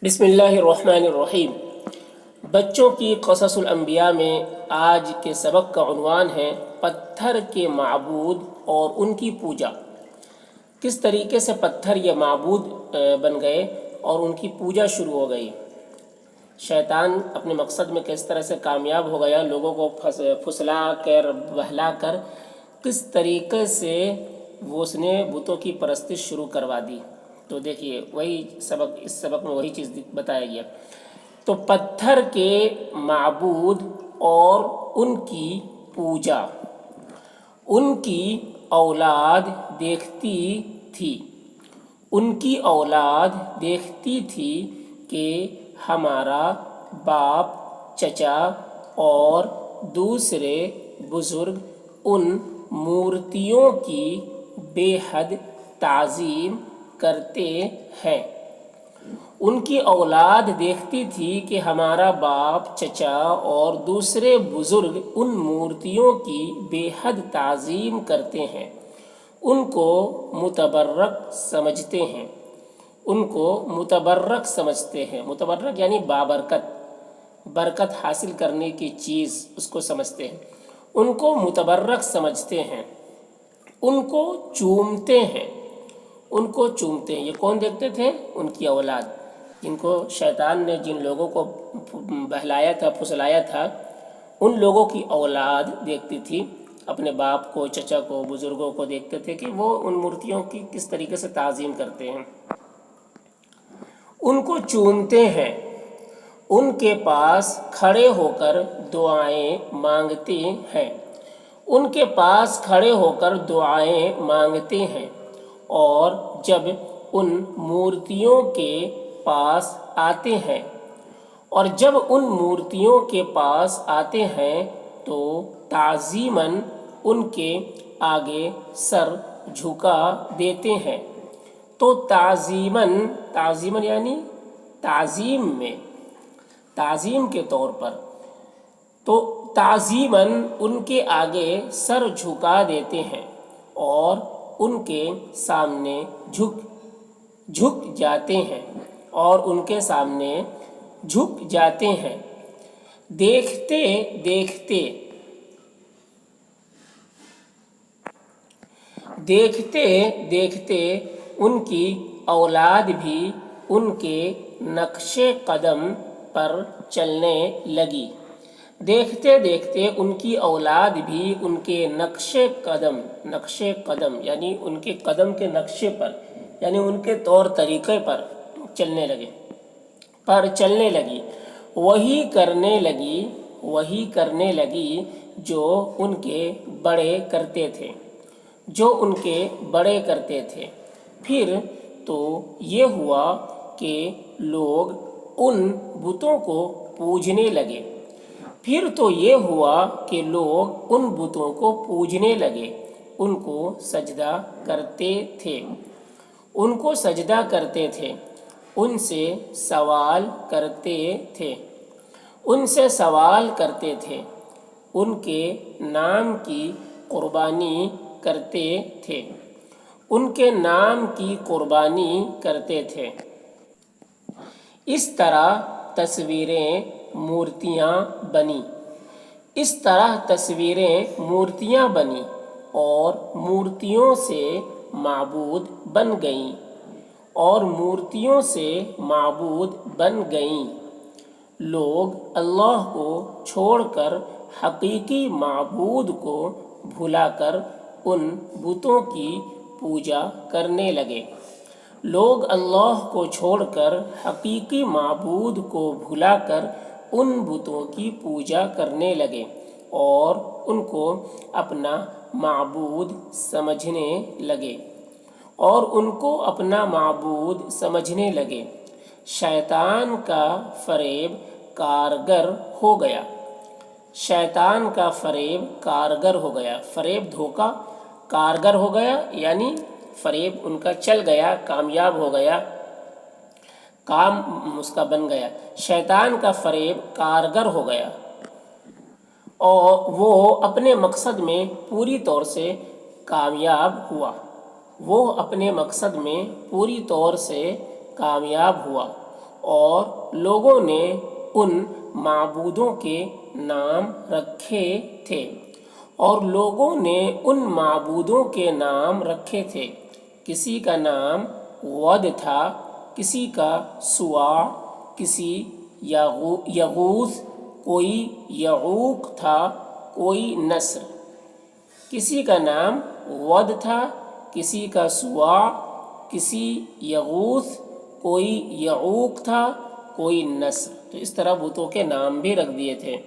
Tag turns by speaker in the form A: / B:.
A: بسم اللہ الرحمن الرحیم۔ بچوں کی قصص الانبیاء میں آج کے سبق کا عنوان ہے پتھر کے معبود اور ان کی پوجا۔ کس طریقے سے پتھر یہ معبود بن گئے اور ان کی پوجا شروع ہو گئی۔ شیطان اپنے مقصد میں کس طرح سے کامیاب ہو گیا، لوگوں کو پھسلا کر بہلا کر کس طریقے سے اس نے بتوں کی پرستش شروع کروا دی۔ تو دیکھیے اس سبق میں وہی چیز بتایا گیا۔ تو پتھر کے معبود اور ان کی پوجا۔ ان کی اولاد دیکھتی تھی کہ ہمارا باپ، چچا اور دوسرے بزرگ ان مورتیوں کی بے حد تعظیم کرتے ہیں۔ ان کی اولاد دیکھتی تھی کہ ہمارا باپ، چچا اور دوسرے بزرگ ان مورتیوں کی بے حد تعظیم کرتے ہیں، ان کو متبرک سمجھتے ہیں۔ متبرک یعنی بابرکت، برکت حاصل کرنے کی چیز اس کو سمجھتے ہیں، ان کو متبرک سمجھتے ہیں، ان کو چومتے ہیں۔ یہ کون دیکھتے تھے؟ ان کی اولاد، جن کو شیطان نے جن لوگوں کو بہلایا تھا، پھسلایا تھا، ان لوگوں کی اولاد دیکھتی تھی اپنے باپ کو، چچا کو، بزرگوں کو دیکھتے تھے کہ وہ ان مورتیوں کی کس طریقے سے تعظیم کرتے ہیں، ان کو چومتے ہیں، ان کے پاس کھڑے ہو کر دعائیں مانگتے ہیں، اور جب ان مورتیوں کے پاس آتے ہیں تو تعظیماً ان کے آگے سر جھکا دیتے ہیں۔ تو تعظیماً یعنی تعظیم کے طور پر، تو تعظیماً ان کے آگے سر جھکا دیتے ہیں اور ان کے سامنے جھک جاتے ہیں۔ دیکھتے دیکھتے ان کی اولاد بھی ان کے نقش قدم پر چلنے لگی۔ نقش قدم یعنی ان کے قدم کے نقشے پر، یعنی ان کے طور طریقے پر چلنے لگی۔ وہی کرنے لگی جو ان کے بڑے کرتے تھے۔ پھر تو یہ ہوا کہ لوگ ان بتوں کو پوجنے لگے، ان کو سجدہ کرتے تھے، ان سے سوال کرتے تھے، ان کے نام کی قربانی کرتے تھے۔ اس طرح تصویریں مورتیاں بنی اور مورتیوں سے معبود بن گئیں۔ لوگ اللہ کو چھوڑ کر حقیقی معبود کو بھلا کر ان بتوں کی پوجا کرنے لگے اور ان کو اپنا معبود سمجھنے لگے۔ شیطان کا فریب دھوکہ کارگر ہو گیا، یعنی فریب ان کا چل گیا، کامیاب ہو گیا، کام اس کا بن گیا۔ شیطان کا فریب کارگر ہو گیا اور وہ اپنے مقصد میں پوری طور سے کامیاب ہوا، اور لوگوں نے ان معبودوں کے نام رکھے تھے کسی کا نام ود تھا، کسی کا سواع، کسی یغوث، کوئی یعوق تھا، کوئی نصر۔ کسی کا نام ود تھا، کسی کا سواع، کسی یغوث، کوئی یعوق تھا، کوئی نصر۔ تو اس طرح بتوں کے نام بھی رکھ دیے تھے۔